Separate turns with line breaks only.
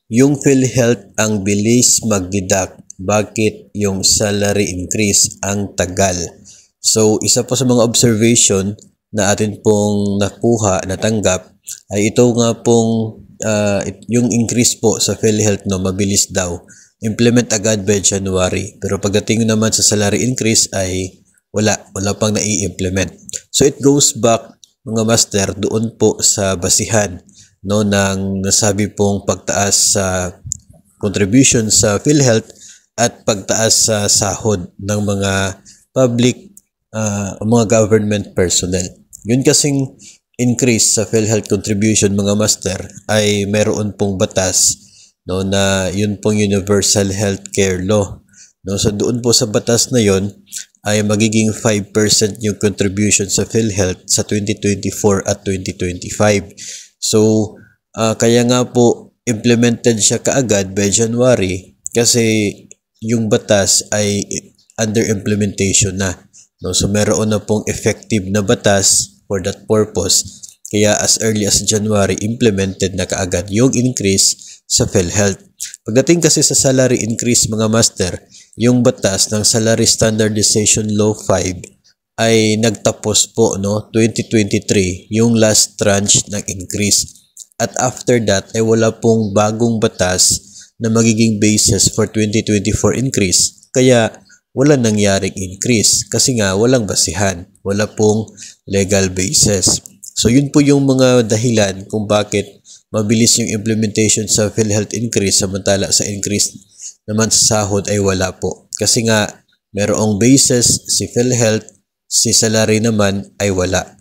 Yung PhilHealth ang bilis mag-deduct. Bakit yung salary increase ang tagal? So, isa po sa mga observation na atin pong nakuha, natanggap, ay ito nga pong yung increase po sa PhilHealth, no, mabilis daw. Implement agad by January. Pero pagdating naman sa salary increase ay wala pang nai-implement. So, it goes back, mga master, doon po sa basihan, no, ng nasabi pong pagtaas sa contribution sa PhilHealth at pagtaas sa sahod ng mga public mga government personnel. Yun kasing increase sa PhilHealth contribution, mga master, ay meron pong batas, no, na yun pong Universal Healthcare Law. No, so doon po sa batas na yon ay magiging 5% yung contribution sa PhilHealth sa 2024 at 2025. So, kaya nga po implemented siya kaagad by January kasi yung batas ay under implementation na. No? So, meron na pong effective na batas for that purpose. Kaya as early as January, implemented na kaagad yung increase sa PhilHealth. Pagdating kasi sa salary increase, mga master, yung batas ng Salary Standardization Law 5 ay nagtapos po, no, 2023, yung last tranche ng increase. At after that ay wala pong bagong batas na magiging basis for 2024 increase. Kaya wala nangyaring increase kasi nga walang basihan, wala pong legal basis. So yun po yung mga dahilan kung bakit mabilis yung implementation sa PhilHealth increase samantala sa increase naman sa sahod ay wala po. Kasi nga merong basis si PhilHealth, si salary naman ay wala.